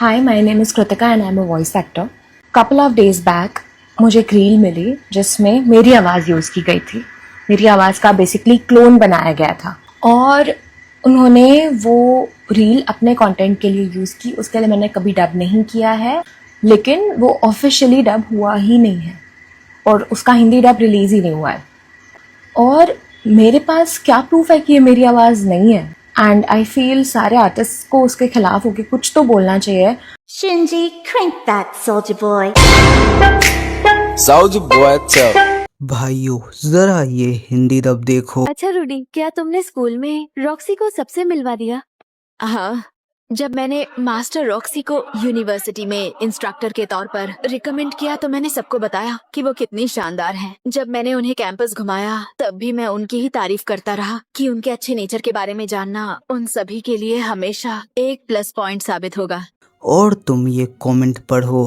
Hi, my name is Kritika and I'm a voice actor. Couple of days back मुझे एक reel मिली जिसमें मेरी आवाज़ यूज़ की गई थी. मेरी आवाज़ का बेसिकली क्लोन बनाया गया था और उन्होंने वो रील अपने कंटेंट के लिए यूज़ की. उसके लिए मैंने कभी डब नहीं किया है, लेकिन वो ऑफिशियली डब हुआ ही नहीं है और उसका हिंदी डब रिलीज़ ही नहीं हुआ है. और मेरे पास क्या प्रूफ है कि ये मेरी आवाज़ नहीं है. एंड आई फील सारे आर्टिस्ट को उसके खिलाफ होके कुछ तो बोलना चाहिए. Shinji, crank that, soldier boy. Soldier boy tough. भाइयों जरा ये हिंदी दब देखो। अच्छा रूडी, क्या तुमने स्कूल में रॉक्सी को सबसे मिलवा दिया? हाँ, जब मैंने मास्टर रॉक्सी को यूनिवर्सिटी में इंस्ट्रक्टर के तौर पर रिकमेंड किया तो मैंने सबको बताया कि वो कितनी शानदार हैं. जब मैंने उन्हें कैंपस घुमाया तब भी मैं उनकी ही तारीफ करता रहा कि उनके अच्छे नेचर के बारे में जानना उन सभी के लिए हमेशा एक प्लस पॉइंट साबित होगा. और तुम ये कमेंट पढ़ो,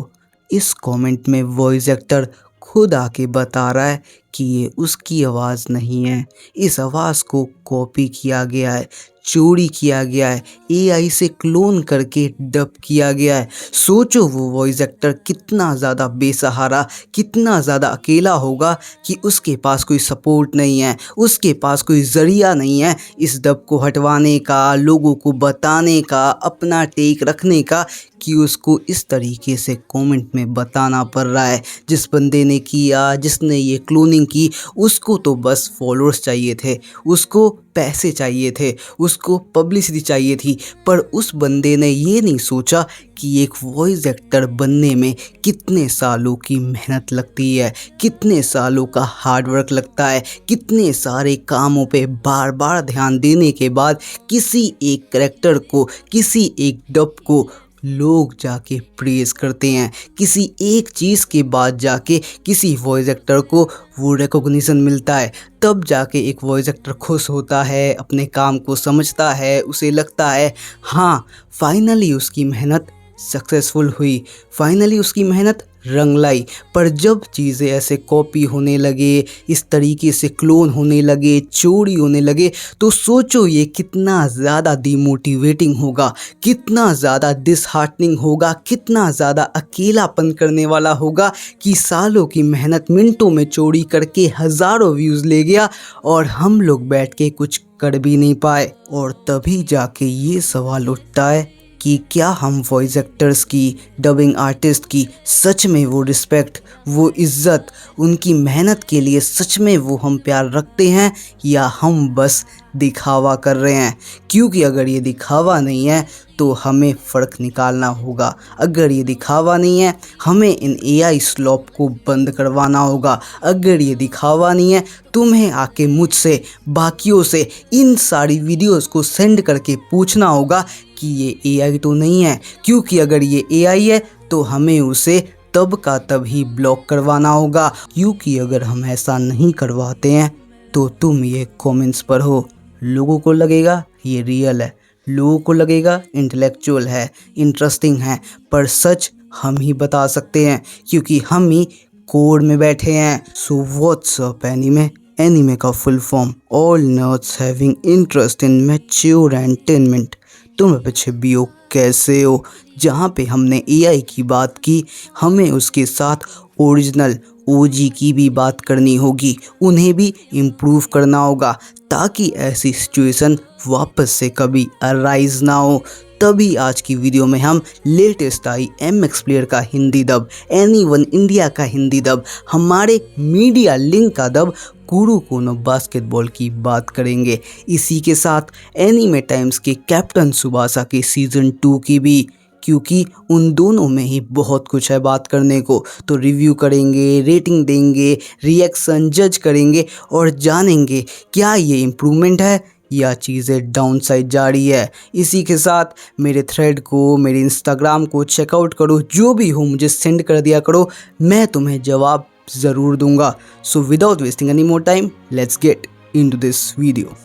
इस कमेंट में वॉइस एक्टर खुद आके बता रहा है कि ये उसकी आवाज़ नहीं है, इस आवाज़ को कॉपी किया गया है, चोरी किया गया है, एआई से क्लोन करके डब किया गया है. सोचो वो वॉइस एक्टर कितना ज़्यादा बेसहारा, कितना ज़्यादा अकेला होगा कि उसके पास कोई सपोर्ट नहीं है, उसके पास कोई ज़रिया नहीं है इस डब को हटवाने का, लोगों को बताने का, अपना टेक रखने का, कि उसको इस तरीके से कमेंट में बताना पड़ रहा है. जिस बंदे ने किया, जिसने ये क्लोनिंग की, उसको तो बस फॉलोअर्स चाहिए थे, उसको पैसे चाहिए थे, उसको पब्लिसिटी चाहिए थी. पर उस बंदे ने ये नहीं सोचा कि एक वॉइस एक्टर बनने में कितने सालों की मेहनत लगती है, कितने सालों का हार्डवर्क लगता है, कितने सारे कामों पे बार बार ध्यान देने के बाद किसी एक कैरेक्टर को, किसी एक डब को लोग जाके प्रेज़ करते हैं. किसी एक चीज़ के बाद जाके किसी वॉइस एक्टर को वो रिकॉग्निशन मिलता है, तब जाके एक वॉइस एक्टर खुश होता है, अपने काम को समझता है, उसे लगता है हाँ फाइनली उसकी मेहनत सक्सेसफुल हुई, फाइनली उसकी मेहनत रंग लाई. पर जब चीज़ें ऐसे कॉपी होने लगे, इस तरीके से क्लोन होने लगे, चोरी होने लगे, तो सोचो ये कितना ज़्यादा डिमोटिवेटिंग होगा, कितना ज़्यादा डिसहार्टनिंग होगा, कितना ज़्यादा अकेलापन करने वाला होगा कि सालों की मेहनत मिनटों में चोरी करके हज़ारों व्यूज़ ले गया और हम लोग बैठ के कुछ कर भी नहीं पाए. और तभी जाके ये सवाल उठता है कि क्या हम वॉइस एक्टर्स की, डबिंग आर्टिस्ट की सच में वो रिस्पेक्ट, वो इज़्ज़त, उनकी मेहनत के लिए सच में वो हम प्यार रखते हैं, या हम बस दिखावा कर रहे हैं. क्योंकि अगर ये दिखावा नहीं है तो हमें फ़र्क निकालना होगा. अगर ये दिखावा नहीं है हमें इन एआई स्लॉप को बंद करवाना होगा. अगर ये दिखावा नहीं है तुम्हें आके मुझसे, बाकियों से इन सारी वीडियोस को सेंड करके पूछना होगा कि ये एआई तो नहीं है. क्योंकि अगर ये एआई है तो हमें उसे तब का तब ही ब्लॉक करवाना होगा. क्योंकि अगर हम ऐसा नहीं करवाते हैं तो तुम ये कमेंट्स पढ़ो, लोगों को लगेगा ये रियल है, लोगों को लगेगा इंटेलेक्चुअल है, इंटरेस्टिंग है, पर सच हम ही बता सकते हैं क्योंकि हम ही कोड में बैठे हैं. So what's up anime? Anime का full form all nerds having interest in mature entertainment. तुम पीछे बियो कैसे हो? जहाँ पे हमने एआई की बात की, हमें उसके साथ ओरिजिनल ओजी की भी बात करनी होगी, उन्हें भी इम्प्रूव करना होगा ताकि ऐसी सिचुएशन वापस से कभी अराइज ना हो. तभी आज की वीडियो में हम लेटेस्ट आई MX प्लेयर का हिंदी दब, एनीवन इंडिया का हिंदी दब, हमारे मीडिया लिंक का दब, कुरुको नो बास्केटबॉल की बात करेंगे. इसी के साथ एनीमे टाइम्स के कैप्टन सुबासा के सीज़न 2 की भी, क्योंकि उन दोनों में ही बहुत कुछ है बात करने को. तो रिव्यू करेंगे, रेटिंग देंगे, रिएक्शन जज करेंगे और जानेंगे क्या ये इम्प्रूवमेंट है या चीज़ें डाउन साइड जा रही है. इसी के साथ मेरे थ्रेड को, मेरे इंस्टाग्राम को चेकआउट करो, जो भी हो मुझे सेंड कर दिया करो, मैं तुम्हें जवाब ज़रूर दूंगा. So without wasting any more time, let's get into this video.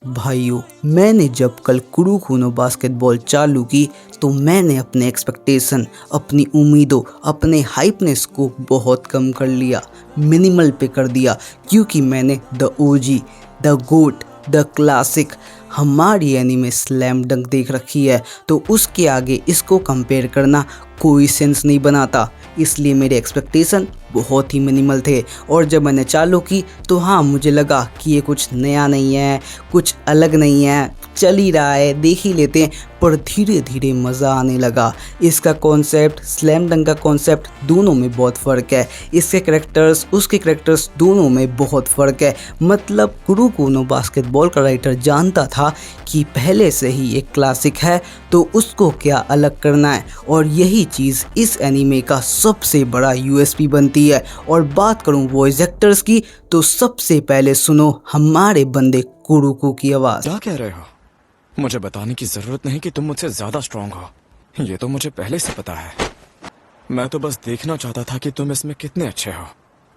भाइयों, मैंने जब कल कुरुको नो बास्केटबॉल चालू की तो मैंने अपने एक्सपेक्टेशन, अपनी उम्मीदों, अपने हाइपनेस को बहुत कम कर लिया, मिनिमल पे कर दिया. क्योंकि मैंने the OG, the GOAT, the classic हमारी एनीमे स्लैम डंक देख रखी है तो उसके आगे इसको कंपेयर करना कोई सेंस नहीं बनाता, इसलिए मेरे एक्सपेक्टेशन बहुत ही मिनिमल थे। और जब मैंने चालू की तो हाँ, मुझे लगा कि ये कुछ नया नहीं है, कुछ अलग नहीं है, चल ही रहा है, देख ही लेते हैं। पर धीरे धीरे मज़ा आने लगा। इसका कॉन्सेप्ट, स्लैम डंक का कॉन्सेप्ट, दोनों में बहुत फ़र्क है। इसके कैरेक्टर्स, उसके कैरेक्टर्स, दोनों में बहुत फ़र्क है। मतलब कुरुको नो बास्केटबॉल का राइटर जानता था कि पहले से ही एक क्लासिक है तो उसको क्या अलग करना है, और यही चीज़ इस एनीमे का सबसे बड़ा यूएसपी बनती है। और बात करूं वॉइस एक्टर्स की तो सबसे पहले सुनो हमारे बंदे कुरुको की आवाज़। क्या कह रहे हो? मुझे बताने की जरूरत नहीं कि तुम मुझसे ज्यादा स्ट्रांग हो, ये तो मुझे पहले से पता है। मैं तो बस देखना चाहता था कि तुम इसमें कितने अच्छे हो।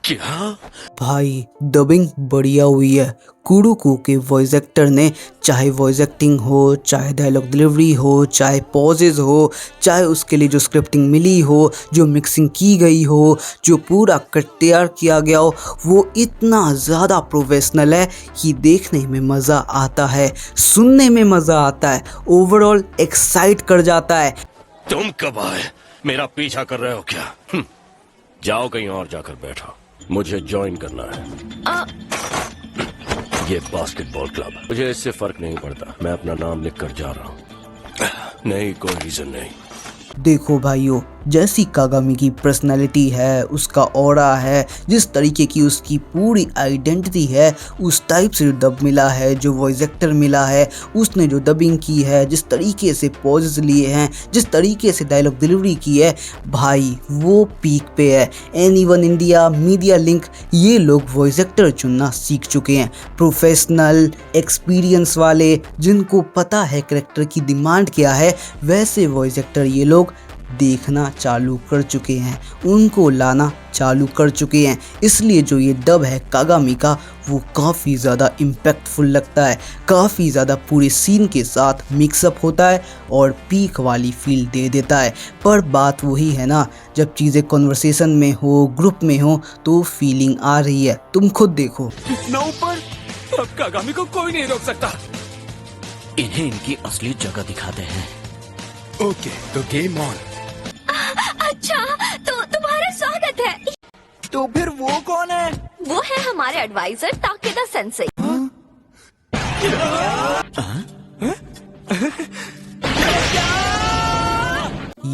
क्या? भाई डबिंग बढ़िया हुई है। कुरुको के वॉइस एक्टर ने, चाहे वॉइस एक्टिंग हो, चाहे डायलॉग डिलीवरी हो, चाहे पॉजेज हो, चाहे उसके लिए जो स्क्रिप्टिंग मिली हो, जो मिक्सिंग की गई हो, जो पूरा कट तैयार किया गया हो, वो इतना ज़्यादा प्रोफेशनल है कि देखने में मज़ा आता है, सुनने में मज़ा आता है, ओवरऑल एक्साइट कर जाता है। तुम कब आए? मेरा पीछा कर रहे हो क्या? जाओ कहीं और जाकर बैठो, मुझे ज्वाइन करना है। ये बास्केटबॉल क्लब, मुझे इससे फर्क नहीं पड़ता, मैं अपना नाम लिख कर जा रहा हूँ। नहीं, कोई रीजन नहीं। देखो भाइयों, जैसी कागामी की पर्सनैलिटी है, उसका ऑरा है, जिस तरीके की उसकी पूरी आइडेंटिटी है, उस टाइप से जो डब मिला है, जो वॉइस एक्टर मिला है, उसने जो डबिंग की है, जिस तरीके से पॉजेस लिए हैं, जिस तरीके से डायलॉग डिलीवरी की है, भाई वो पीक पे है। एनीवन इंडिया, मीडिया लिंक, ये लोग वॉइस एक्टर चुनना सीख चुके हैं। प्रोफेशनल, एक्सपीरियंस वाले, जिनको पता है कैरेक्टर की डिमांड क्या है, वैसे वॉइस एक्टर ये लोग देखना चालू कर चुके हैं, उनको लाना चालू कर चुके हैं। इसलिए जो ये डब है कागामी का, वो काफ़ी ज़्यादा इम्पैक्टफुल लगता है, काफ़ी ज़्यादा पूरे सीन के साथ मिक्सअप होता है और पीक वाली फील दे देता है। पर बात वही है ना, जब चीज़ें कॉन्वर्सेशन में हो, ग्रुप में हो, तो फीलिंग आ रही है। तुम खुद देखो। इतना ऊपर, अब कागामी को कोई नहीं रोक सकता। इन्हें इनकी असली जगह दिखाते हैं। ओके, तो गेम ऑन। अच्छा, तो तुम्हारा स्वागत है। तो फिर वो कौन है? वो है हमारे एडवाइजर ताकेदा सेंसेई।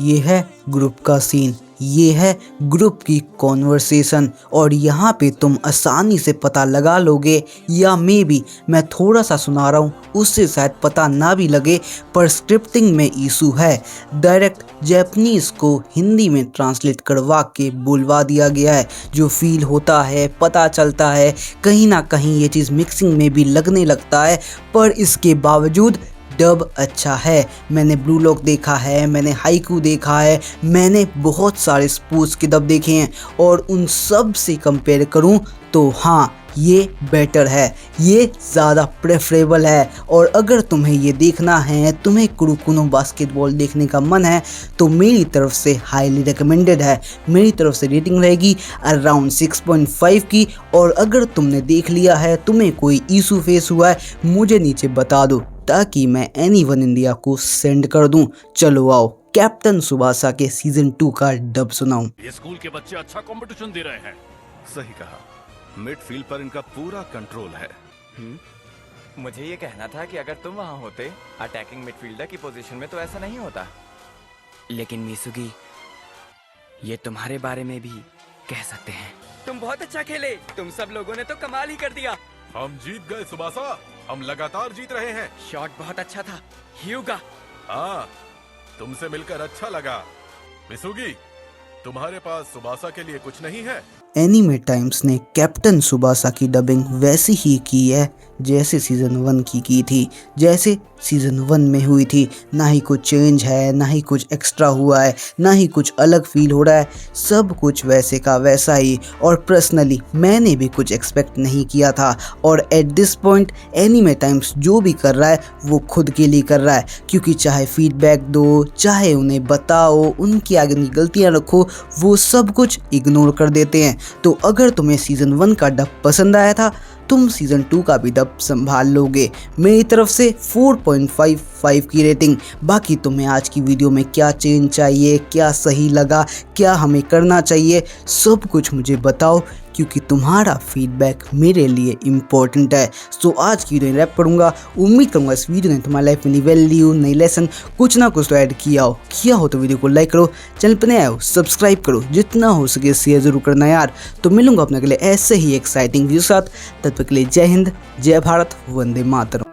ये है ग्रुप का सीन, ये है ग्रुप की कॉन्वर्सेशन, और यहाँ पे तुम आसानी से पता लगा लोगे, या मे बी मैं थोड़ा सा सुना रहा हूँ उससे शायद पता ना भी लगे, पर स्क्रिप्टिंग में इशू है। डायरेक्ट जैपनीज को हिंदी में ट्रांसलेट करवा के बुलवा दिया गया है। जो फील होता है, पता चलता है, कहीं ना कहीं ये चीज़ मिक्सिंग में भी लगने लगता है, पर इसके बावजूद डब अच्छा है। मैंने ब्लू लॉक देखा है, मैंने हाइकू देखा है, मैंने बहुत सारे स्पोर्ट्स के डब देखे हैं, और उन सब से कंपेयर करूं तो हाँ, ये बेटर है, ये ज़्यादा प्रेफरेबल है। और अगर तुम्हें ये देखना है, तुम्हें कुरुको नो बास्केटबॉल देखने का मन है, तो मेरी तरफ से हाईली रिकमेंडेड है। मेरी तरफ से रेटिंग रहेगी अराउंड 6.5 की। और अगर तुमने देख लिया है, तुम्हें कोई इशू फेस हुआ है, मुझे नीचे बता दो ताकि मैं एनीवन इंडिया को सेंड कर दूं। चलो आओ कैप्टन सुबासा के सीजन 2 का डब सुनाऊं। ये स्कूल के बच्चे अच्छा कंपटीशन दे रहे हैं। सही कहा, मिडफील्ड पर इनका पूरा कंट्रोल है। मुझे ये कहना था कि अगर तुम वहां होते अटैकिंग मिडफील्डर की पोजीशन में तो ऐसा नहीं होता। लेकिन मिसुगी, ये तुम्हारे बारे में भी कह सकते हैं। तुम बहुत अच्छा खेले, तुम सब लोगों ने तो कमाल ही कर दिया। हम जीत गए सुबासा, हम लगातार जीत रहे हैं। शॉट बहुत अच्छा था ह्यूगा। हाँ, तुमसे मिलकर अच्छा लगा। मिसुगी, तुम्हारे पास सुबासा के लिए कुछ नहीं है? एनीमे टाइम्स ने कैप्टन सुबासा की डबिंग वैसी ही की है जैसे सीज़न 1 की थी, जैसे सीज़न 1 में हुई थी। ना ही कुछ चेंज है, ना ही कुछ एक्स्ट्रा हुआ है, ना ही कुछ अलग फील हो रहा है, सब कुछ वैसे का वैसा ही। और पर्सनली मैंने भी कुछ एक्सपेक्ट नहीं किया था, और at this point anime times जो भी कर रहा है वो खुद के लिए कर रहा है, क्योंकि चाहे फीडबैक दो, चाहे उन्हें बताओ, उनके आगे उनकी गलतियाँ रखो, वो सब कुछ इग्नोर कर देते हैं। तो अगर तुम्हें सीज़न 1 का डब पसंद आया था, तुम सीज़न 2 का भी डब संभाल लोगे। मेरी तरफ से 4.55 की रेटिंग। बाकी तुम्हें आज की वीडियो में क्या चेंज चाहिए, क्या सही लगा, क्या हमें करना चाहिए, सब कुछ मुझे बताओ, क्योंकि तुम्हारा फीडबैक मेरे लिए इम्पोर्टेंट है। सो आज की वीडियो रैप करूँगा। उम्मीद करूँगा इस वीडियो ने तुम्हारी लाइफ में नई वैल्यू, नई लेसन कुछ ना कुछ तो ऐड किया हो तो वीडियो को लाइक करो, चैनल पर नए आए हो सब्सक्राइब करो, जितना हो सके शेयर जरूर करना यार। तो मिलूंगा अपने के लिए ऐसे ही एक्साइटिंग वीडियो साथ। तब तक के लिए जय हिंद, जय भारत, वंदे मातरम।